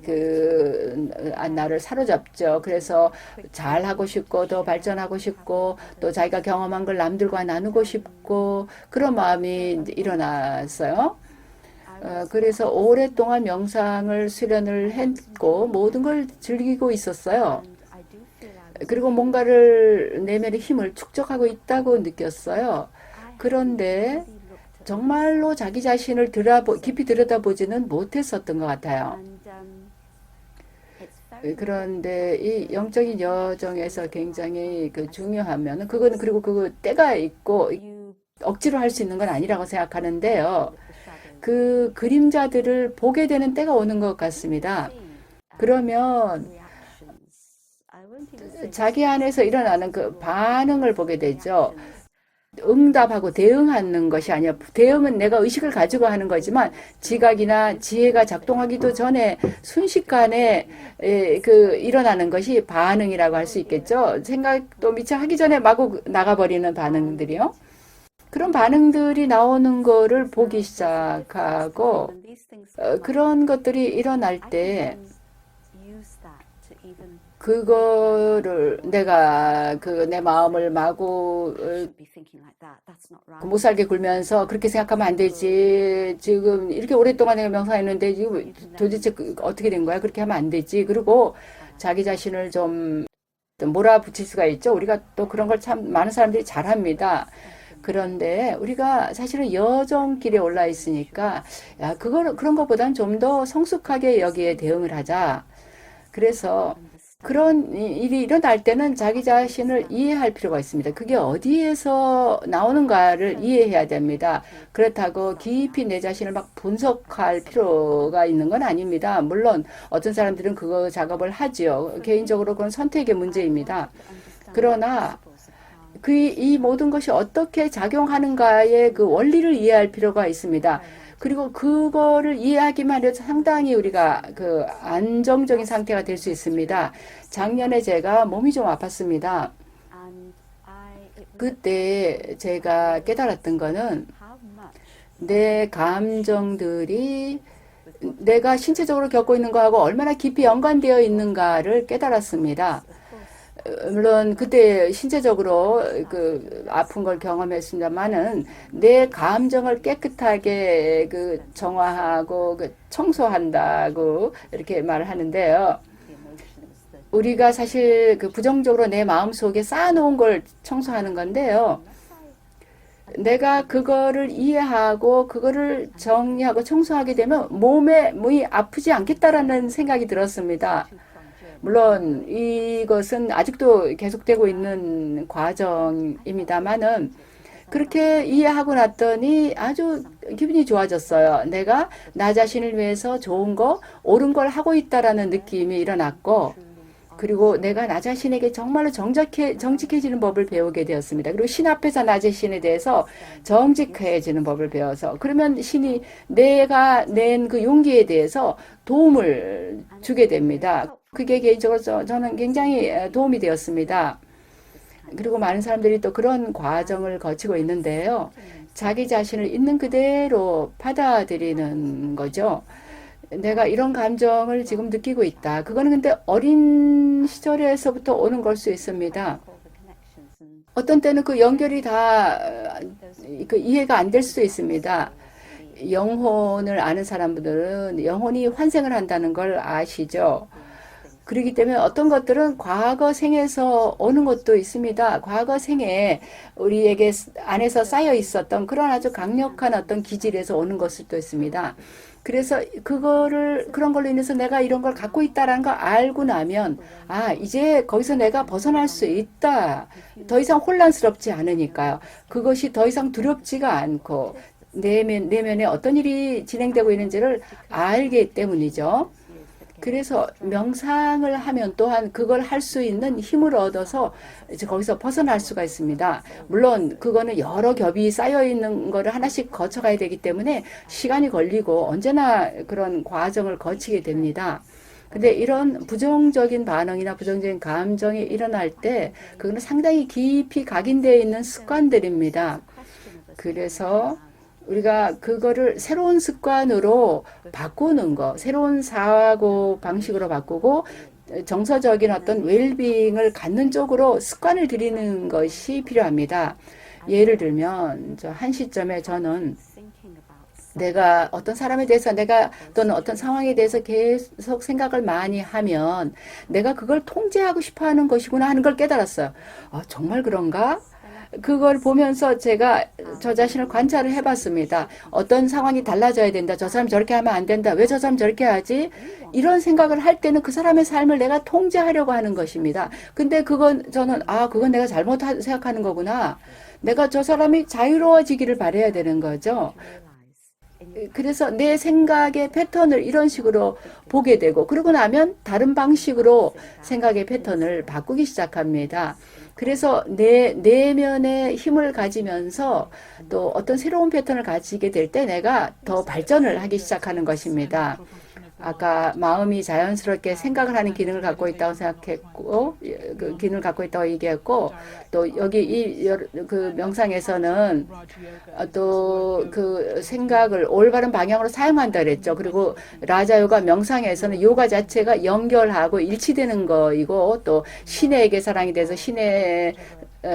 나를 사로잡죠. 그래서 잘하고 싶고 더 발전하고 싶고 또 자기가 경험한 걸 남들과 나누고 싶고 그런 마음이 일어났어요. 그래서 오랫동안 명상을 수련을 했고 모든 걸 즐기고 있었어요. 그리고 뭔가를 내면의 힘을 축적하고 있다고 느꼈어요. 그런데 정말로 자기 자신을 깊이 들여다보지는 못했었던 것 같아요. 그런데 이 영적인 여정에서 굉장히 중요하면 그거는 그리고 그 때가 있고 억지로 할 수 있는 건 아니라고 생각하는데요. 그 그림자들을 보게 되는 때가 오는 것 같습니다. 그러면 자기 안에서 일어나는 그 반응을 보게 되죠. 응답하고 대응하는 것이 아니라 대응은 내가 의식을 가지고 하는 거지만 지각이나 지혜가 작동하기도 전에 순식간에 일어나는 것이 반응이라고 할 수 있겠죠. 생각도 미처 하기 전에 마구 나가버리는 반응들이요. 그런 반응들이 나오는 거를 보기 시작하고 그런 것들이 일어날 때 그거를 내가 내 마음을 마구 못 살게 굴면서 그렇게 생각하면 안 되지. 지금 이렇게 오랫동안 내가 명상했는데 지금 도대체 어떻게 된 거야? 그렇게 하면 안 되지. 그리고 자기 자신을 좀 몰아붙일 수가 있죠. 우리가 또 그런 걸 참 많은 사람들이 잘합니다. 그런데 우리가 사실은 여정길에 올라 있으니까 야, 그런 것보다는 좀 더 성숙하게 여기에 대응을 하자. 그래서 그런 일이 일어날 때는 자기 자신을 이해할 필요가 있습니다. 그게 어디에서 나오는가를 이해해야 됩니다. 그렇다고 깊이 내 자신을 막 분석할 필요가 있는 건 아닙니다. 물론 어떤 사람들은 그거 작업을 하지요. 개인적으로 그건 선택의 문제입니다. 그러나 이 모든 것이 어떻게 작용하는가의 그 원리를 이해할 필요가 있습니다. 그리고 그거를 이해하기만 해도 상당히 우리가 안정적인 상태가 될 수 있습니다. 작년에 제가 몸이 좀 아팠습니다. 그때 제가 깨달았던 거는 내 감정들이 내가 신체적으로 겪고 있는 거하고 얼마나 깊이 연관되어 있는가를 깨달았습니다. 물론 그때 신체적으로 아픈 걸 경험했습니다만은 내 감정을 깨끗하게 정화하고 청소한다고 이렇게 말을 하는데요. 우리가 사실 부정적으로 내 마음속에 쌓아놓은 걸 청소하는 건데요. 내가 그거를 이해하고 그거를 정리하고 청소하게 되면 몸이 아프지 않겠다라는 생각이 들었습니다. 물론 이것은 아직도 계속되고 있는 과정입니다만은 그렇게 이해하고 났더니 아주 기분이 좋아졌어요. 내가 나 자신을 위해서 좋은 거, 옳은 걸 하고 있다라는 느낌이 일어났고 그리고 내가 나 자신에게 정말로 정직해지는 법을 배우게 되었습니다. 그리고 신 앞에서 나 자신에 대해서 정직해지는 법을 배워서 그러면 신이 내가 낸 그 용기에 대해서 도움을 주게 됩니다. 그게 개인적으로 저는 굉장히 도움이 되었습니다. 그리고 많은 사람들이 또 그런 과정을 거치고 있는데요. 자기 자신을 있는 그대로 받아들이는 거죠. 내가 이런 감정을 지금 느끼고 있다. 그거는 근데 어린 시절에서부터 오는 걸 수 있습니다. 어떤 때는 그 연결이 다 이해가 안 될 수도 있습니다. 영혼을 아는 사람들은 영혼이 환생을 한다는 걸 아시죠? 그렇기 때문에 어떤 것들은 과거 생에서 오는 것도 있습니다. 과거 생에 우리에게 안에서 쌓여 있었던 그런 아주 강력한 어떤 기질에서 오는 것도 있습니다. 그래서 그런 걸로 인해서 내가 이런 걸 갖고 있다라는 걸 알고 나면 이제 거기서 내가 벗어날 수 있다. 더 이상 혼란스럽지 않으니까요. 그것이 더 이상 두렵지가 않고 내면에 어떤 일이 진행되고 있는지를 알기 때문이죠. 그래서 명상을 하면 또한 그걸 할 수 있는 힘을 얻어서 이제 거기서 벗어날 수가 있습니다. 물론 그거는 여러 겹이 쌓여 있는 거를 하나씩 거쳐가야 되기 때문에 시간이 걸리고 언제나 그런 과정을 거치게 됩니다. 근데 이런 부정적인 반응이나 부정적인 감정이 일어날 때 그거는 상당히 깊이 각인되어 있는 습관들입니다. 그래서 우리가 그거를 새로운 습관으로 바꾸는 거, 새로운 사고 방식으로 바꾸고 정서적인 어떤 웰빙을 갖는 쪽으로 습관을 들이는 것이 필요합니다. 예를 들면 한 시점에 저는 내가 어떤 사람에 대해서 내가 또는 어떤 상황에 대해서 계속 생각을 많이 하면 내가 그걸 통제하고 싶어 하는 것이구나 하는 걸 깨달았어요. 아, 정말 그런가? 그걸 보면서 제가 저 자신을 관찰을 해봤습니다. 어떤 상황이 달라져야 된다. 저 사람 저렇게 하면 안 된다. 왜 저 사람 저렇게 하지? 이런 생각을 할 때는 그 사람의 삶을 내가 통제하려고 하는 것입니다. 근데 그건 저는 그건 내가 잘못 생각하는 거구나. 내가 저 사람이 자유로워지기를 바라야 되는 거죠. 그래서 내 생각의 패턴을 이런 식으로 보게 되고, 그러고 나면 다른 방식으로 생각의 패턴을 바꾸기 시작합니다. 그래서 내 내면의 힘을 가지면서 또 어떤 새로운 패턴을 가지게 될 때 내가 더 발전을 하기 시작하는 것입니다. 아까 마음이 자연스럽게 생각을 하는 기능을 갖고 있다고 생각했고, 그 기능을 갖고 있다고 얘기했고, 또 여기 그 명상에서는 또 그 생각을 올바른 방향으로 사용한다 그랬죠. 그리고 라자요가 명상에서는 요가 자체가 연결하고 일치되는 거이고, 또 신에게 사랑이 돼서 신의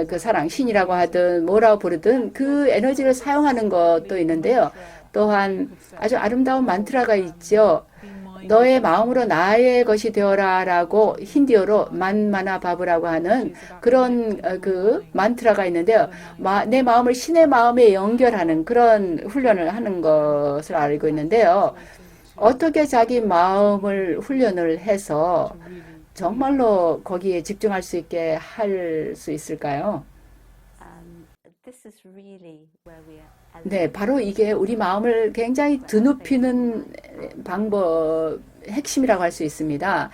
그 사랑, 신이라고 하든 뭐라고 부르든 그 에너지를 사용하는 것도 있는데요. 또한 아주 아름다운 만트라가 있죠. 너의 마음으로 나의 것이 되어라라고 힌디어로 만마나 바브라고 하는 그런 그 만트라가 있는데요. 내 마음을 신의 마음에 연결하는 그런 훈련을 하는 것을 알고 있는데요. 어떻게 자기 마음을 훈련을 해서 정말로 거기에 집중할 수 있게 할 수 있을까요? 네, 바로 이게 우리 마음을 굉장히 드높이는 방법, 핵심이라고 할 수 있습니다.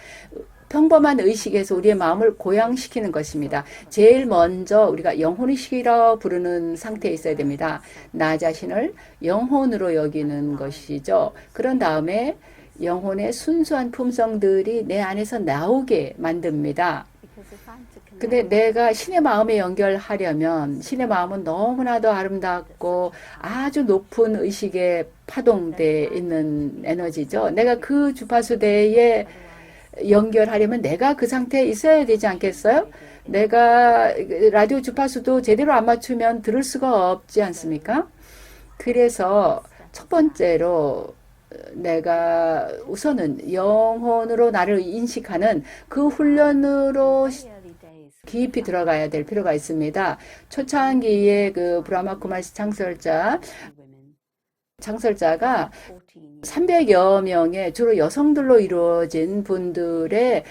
평범한 의식에서 우리의 마음을 고양시키는 것입니다. 제일 먼저 우리가 영혼의식이라고 부르는 상태에 있어야 됩니다. 나 자신을 영혼으로 여기는 것이죠. 그런 다음에 영혼의 순수한 품성들이 내 안에서 나오게 만듭니다. 근데 내가 신의 마음에 연결하려면 신의 마음은 너무나도 아름답고 아주 높은 의식에 파동돼 있는 에너지죠. 내가 그 주파수대에 연결하려면 내가 그 상태에 있어야 되지 않겠어요? 내가 라디오 주파수도 제대로 안 맞추면 들을 수가 없지 않습니까? 그래서 첫 번째로 내가 우선은 영혼으로 나를 인식하는 그 훈련으로 깊이 들어가야 될 필요가 있습니다. 초창기에 그 브라마 쿠마시 창설자가 300여 명의 주로 여성들로 이루어진 분들의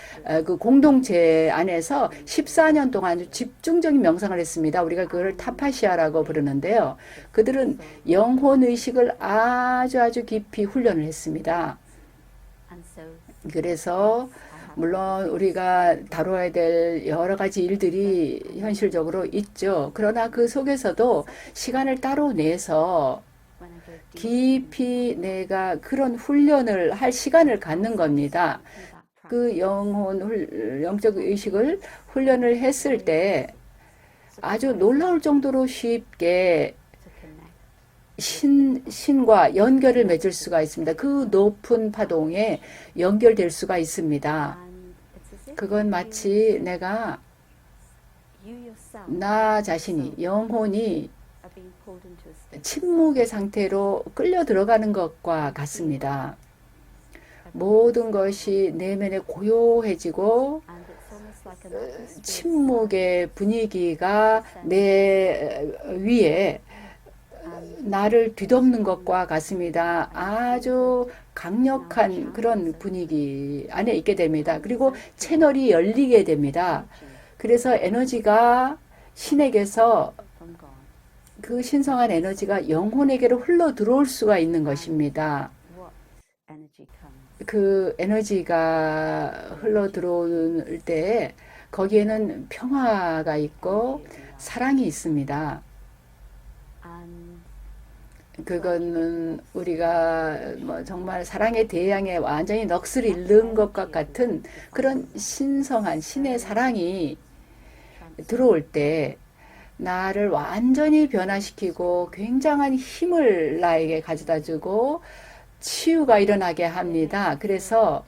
그 공동체 안에서 14년 동안 집중적인 명상을 했습니다. 우리가 그걸 타파시아라고 부르는데요. 그들은 영혼 의식을 아주 깊이 훈련을 했습니다. 그래서 물론 우리가 다뤄야 될 여러 가지 일들이 현실적으로 있죠. 그러나 그 속에서도 시간을 따로 내서 깊이 내가 그런 훈련을 할 시간을 갖는 겁니다. 그 영적 의식을 훈련을 했을 때 아주 놀라울 정도로 쉽게 신과 연결을 맺을 수가 있습니다. 그 높은 파동에 연결될 수가 있습니다. 그건 마치 내가 나 자신이 영혼이 침묵의 상태로 끌려 들어가는 것과 같습니다. 모든 것이 내면에 고요해지고 침묵의 분위기가 내 위에 나를 뒤덮는 것과 같습니다. 아주 강력한 그런 분위기 안에 있게 됩니다. 그리고 채널이 열리게 됩니다. 그래서 에너지가 신에게서 그 신성한 에너지가 영혼에게로 흘러 들어올 수가 있는 것입니다. 그 에너지가 흘러 들어올 때 거기에는 평화가 있고 사랑이 있습니다. 그거는 우리가 뭐 정말 사랑의 대양에 완전히 넋을 잃는 것과 같은 그런 신성한 신의 사랑이 들어올 때 나를 완전히 변화시키고 굉장한 힘을 나에게 가져다 주고 치유가 일어나게 합니다. 그래서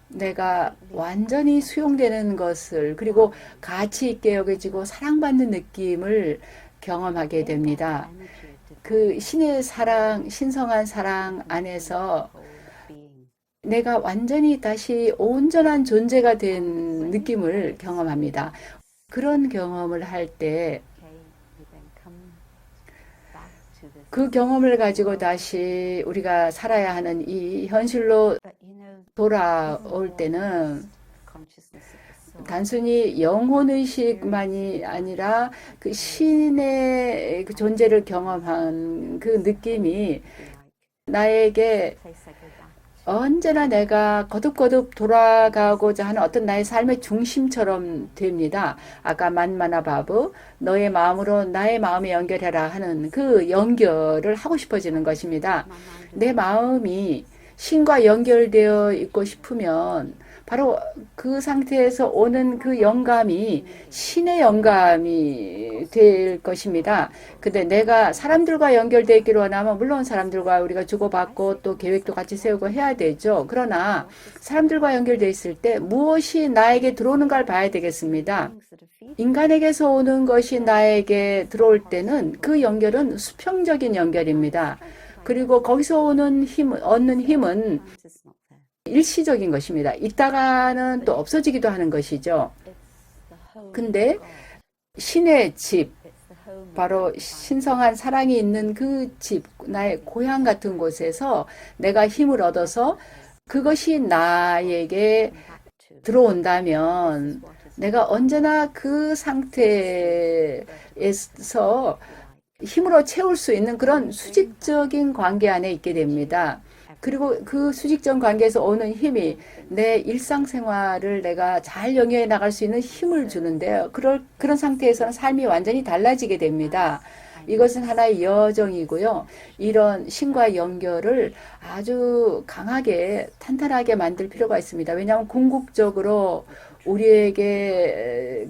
내가 완전히 수용되는 것을 그리고 가치 있게 여겨지고 사랑받는 느낌을 경험하게 됩니다. 그 신의 사랑, 신성한 사랑 안에서 내가 완전히 다시 온전한 존재가 된 느낌을 경험합니다. 그런 경험을 할 때 그 경험을 가지고 다시 우리가 살아야 하는 이 현실로 돌아올 때는 단순히 영혼의식만이 아니라 그 신의 그 존재를 경험한 그 느낌이 나에게 언제나 내가 거듭거듭 돌아가고자 하는 어떤 나의 삶의 중심처럼 됩니다. 아까 만마나바브 너의 마음으로 나의 마음에 연결해라 하는 그 연결을 하고 싶어지는 것입니다. 내 마음이 신과 연결되어 있고 싶으면 바로 그 상태에서 오는 그 영감이 신의 영감이 될 것입니다. 근데 내가 사람들과 연결되어 있기를 원하면 물론 사람들과 우리가 주고받고 또 계획도 같이 세우고 해야 되죠. 그러나 사람들과 연결되어 있을 때 무엇이 나에게 들어오는가를 봐야 되겠습니다. 인간에게서 오는 것이 나에게 들어올 때는 그 연결은 수평적인 연결입니다. 그리고 거기서 오는 얻는 힘은 일시적인 것입니다. 있다가는 또 없어지기도 하는 것이죠. 근데 신의 집, 바로 신성한 사랑이 있는 그 집, 나의 고향 같은 곳에서 내가 힘을 얻어서 그것이 나에게 들어온다면 내가 언제나 그 상태에서 힘으로 채울 수 있는 그런 수직적인 관계 안에 있게 됩니다. 그리고 그 수직적 관계에서 오는 힘이 내 일상생활을 내가 잘 영위해 나갈 수 있는 힘을 주는데요. 그런 상태에서는 삶이 완전히 달라지게 됩니다. 이것은 하나의 여정이고요. 이런 신과 연결을 아주 강하게 탄탄하게 만들 필요가 있습니다. 왜냐하면 궁극적으로 우리에게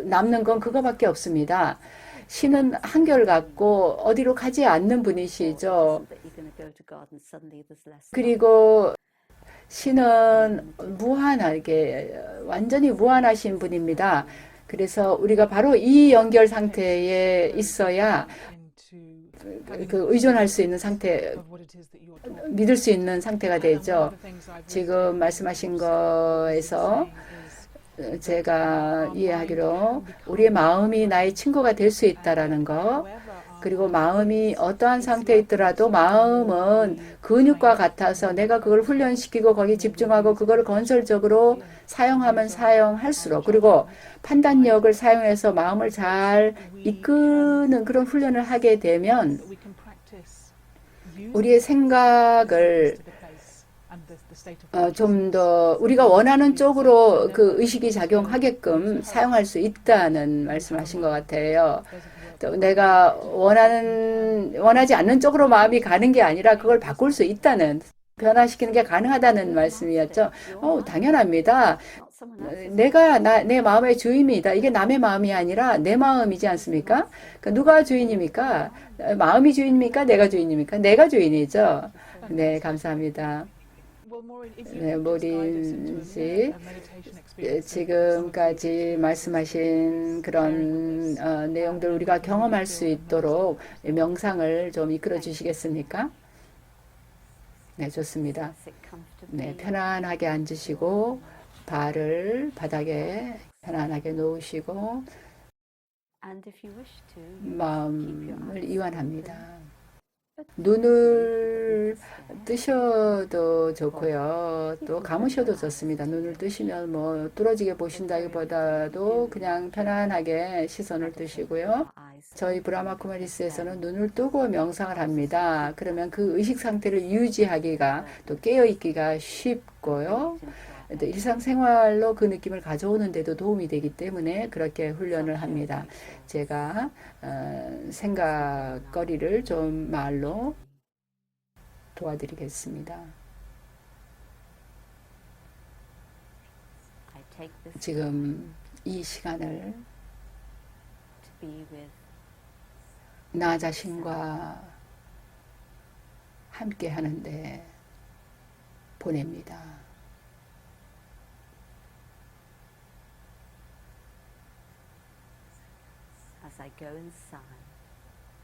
남는 건 그거밖에 없습니다. 신은 한결같고 어디로 가지 않는 분이시죠. 그리고 신은 무한하게 완전히 무한하신 분입니다. 그래서 우리가 바로 이 연결 상태에 있어야 그 의존할 수 있는 상태, 믿을 수 있는 상태가 되죠. 지금 말씀하신 거에서 제가 이해하기로 우리의 마음이 나의 친구가 될 수 있다라는 거, 그리고 마음이 어떠한 상태에 있더라도 마음은 근육과 같아서 내가 그걸 훈련시키고 거기 집중하고 그걸 건설적으로 사용하면 사용할수록, 그리고 판단력을 사용해서 마음을 잘 이끄는 그런 훈련을 하게 되면 우리의 생각을 좀 더 우리가 원하는 쪽으로 그 의식이 작용하게끔 사용할 수 있다는 말씀하신 것 같아요. 또 내가 원하지 않는 쪽으로 마음이 가는 게 아니라 그걸 바꿀 수 있다는, 변화시키는 게 가능하다는 말씀이었죠. 당연합니다. 내 마음의 주인이다. 이게 남의 마음이 아니라 내 마음이지 않습니까? 그러니까 누가 주인입니까? 마음이 주인입니까? 내가 주인입니까? 내가 주인이죠. 네, 감사합니다. 네, 모린 씨, 지금까지 말씀하신 그런 내용들 우리가 경험할 수 있도록 명상을 좀 이끌어 주시겠습니까? 네, 좋습니다. 네, 편안하게 앉으시고 발을 바닥에 편안하게 놓으시고 마음을 이완합니다. 눈을 뜨셔도 좋고요. 또 감으셔도 좋습니다. 눈을 뜨시면 뭐 뚫어지게 보신다기보다도 그냥 편안하게 시선을 뜨시고요. 저희 브라마 쿠마리스에서는 눈을 뜨고 명상을 합니다. 그러면 그 의식 상태를 유지하기가 또 깨어있기가 쉽고요. 또 일상생활로 그 느낌을 가져오는 데도 도움이 되기 때문에 그렇게 훈련을 합니다. 제가 생각거리를 좀 말로 도와드리겠습니다. 지금 이 시간을 나 자신과 함께 하는데 보냅니다.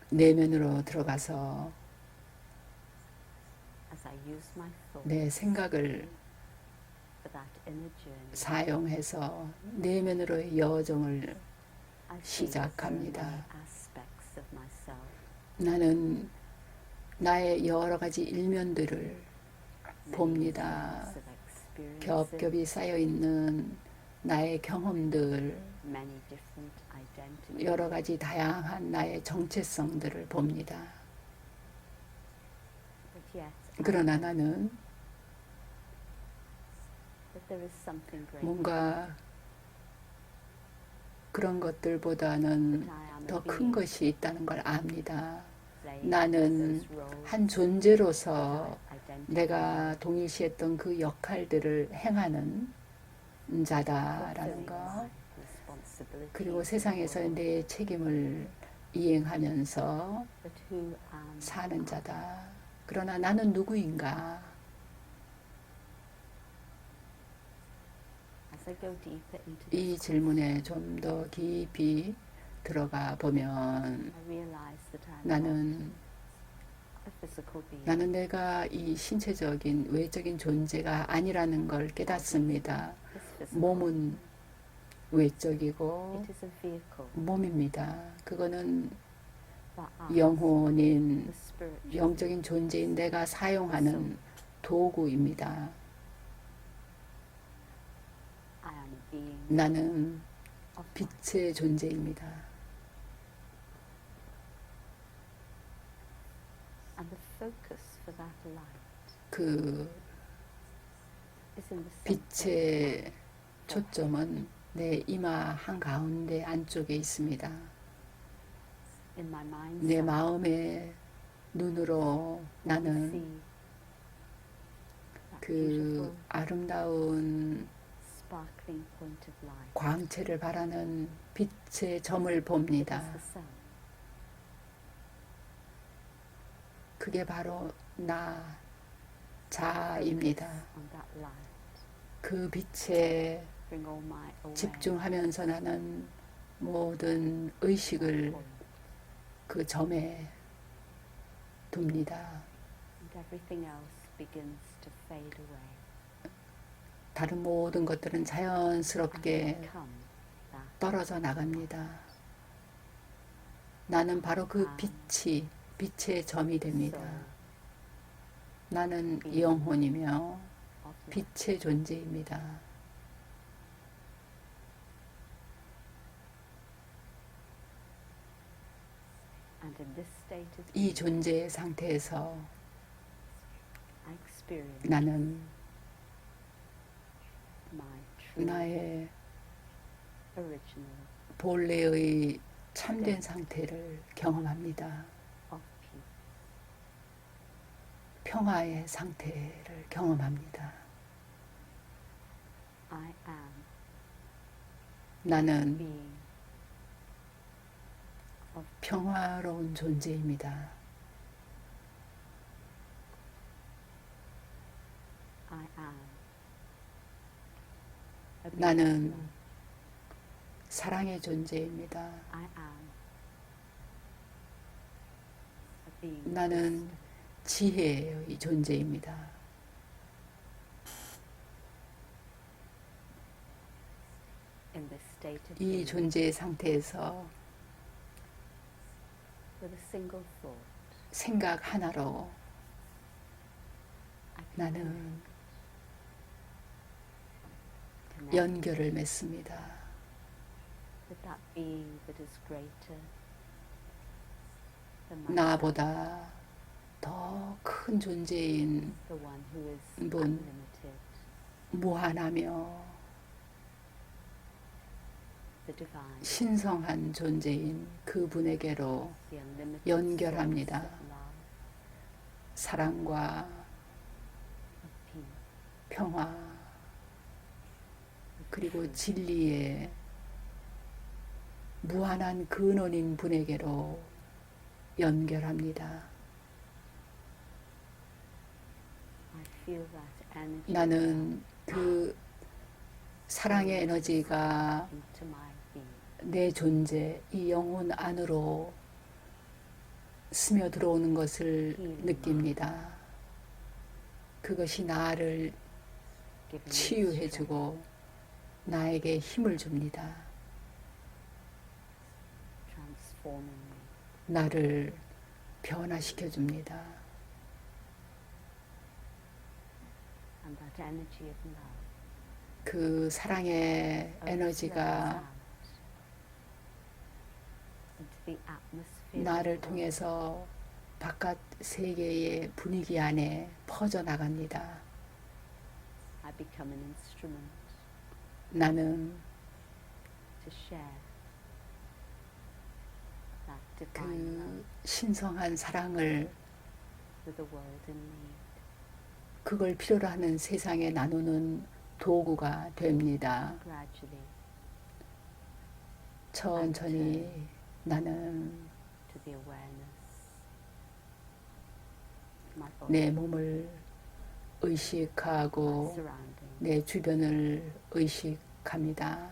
내면으로 들어가서 as I use my thoughts 내 생각을 for that inner journey, 사용해서 내면으로의 여정을 I see that there are 시작합니다. many aspects of myself, 나는 나의 여러 가지 일면들을 many 봅니다. layers of experiences, 겹겹이 쌓여 있는 나의 경험들, many different identities. 여러 가지 다양한 나의 정체성들을 봅니다. But yet, I 그러나 know 나는 that there is something greater. 뭔가 그런 것들보다는 That I am a 더 큰 being 것이 있다는 걸 압니다. playing 나는 those roles 한 존재로서 that I identify 내가 동일시했던 그 역할들을 행하는 자다라는 fulfilling 거, my responsibilities 그리고 in the 세상에서 world. 내 책임을 이행하면서 But who am 사는 I? 자다. 그러나 나는 누구인가? As I go deeper into 이 this 질문에 좀 더 깊이 들어가 보면 I realize that I'm 나는 not a physical being. 나는 내가 이 신체적인 외적인 존재가 아니라는 걸 깨닫습니다. It's physical. 몸은 외적이고 It is a vehicle 몸입니다. 그거는 for us, 영혼인 the spiritual 영적인 존재인 내가 사용하는 도구입니다. I am a being 나는 of light. 빛의 존재입니다. And the focus for that light 그 is in the center 빛의 초점은 내 이마 한가운데 안쪽에 있습니다. in my mind's 내 eye. 마음의 눈으로 I 나는 see that 그 beautiful 아름다운 sparkling point of light. 광채를 바라는 빛의 점을 It is 봅니다. the sun. 그게 바로 나 Focus 자입니다. on that light. 그 빛에 Bring all my awareness 집중하면서 나는 모든 의식을 point, 그 점에 둡니다. and everything else begins to fade away. 다른 모든 것들은 I 자연스럽게 become that 떨어져 나갑니다. 나는 바로 그 빛이 빛의 점이 됩니다. soul 나는 영혼이며 of light. 빛의 존재입니다. And in this state of 이 being, 존재의 상태에서 I experience 나는 my true 나의 original 본래의 참된 상태를 경험합니다. of peace. 평화의 상태를 경험합니다. I am 나는 being of 평화로운 존재입니다. I am a being 나는 of love. 사랑의 존재입니다. I am a being of 나는 wisdom. 지혜의 존재입니다. In this state of 이 being, 존재의 상태에서 with a single thought, 생각 하나로 I can 나는 connect 연결을 맺습니다. with that being that is greater than myself, 나보다 더 큰 존재인 the one who is 분. unlimited, 무한하며 the divine, 신성한 존재인 그분에게로 the unlimited 연결합니다. source of love, 사랑과 of peace, 평화 of 그리고 truth. 진리의 무한한 근원인 분에게로 연결합니다. I feel that energy 나는 그 사랑의 에너지가 into my being. 내 존재, 이 영혼 안으로 스며 들어오는 것을 느낍니다. 그것이 나를 giving me strength, 치유해주고 나에게 힘을 줍니다. transforming me. 나를 변화시켜줍니다. And that energy of love 그 사랑의 overflows 에너지가 out into the atmosphere 나를 of the world. 통해서 바깥 세계의 분위기 안에 퍼져나갑니다. I become an instrument 나는 to share that divine love 그 신성한 사랑을 with the world in need. 그걸 필요로 하는 세상에 나누는 도구가 됩니다. Gradually 천천히 나는 to the awareness of my 내 body, 몸을 my 의식하고 surroundings, 내 주변을 의식합니다.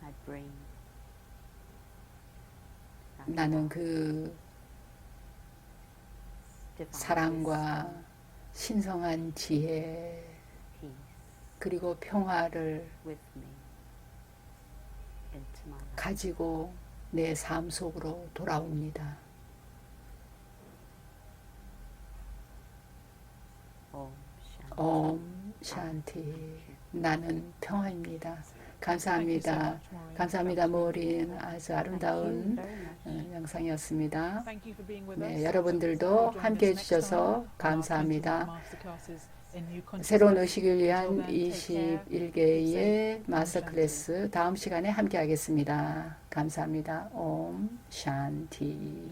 my brain. that 나는 love, 그 divine 사랑과 wisdom, 신성한 지혜 peace 그리고 평화를 with me into my life. 가지고 내 삶 속으로 돌아옵니다. Om Shanti. 옴 샨티. 나는 평화입니다. 감사합니다. 감사합니다, 모린. 아주 아름다운 영상이었습니다. 네, 여러분들도 함께 해주셔서 감사합니다. 새로운 의식을 위한 21개의 마스터 클래스 다음 시간에 함께 하겠습니다. 감사합니다. 옴 샨티.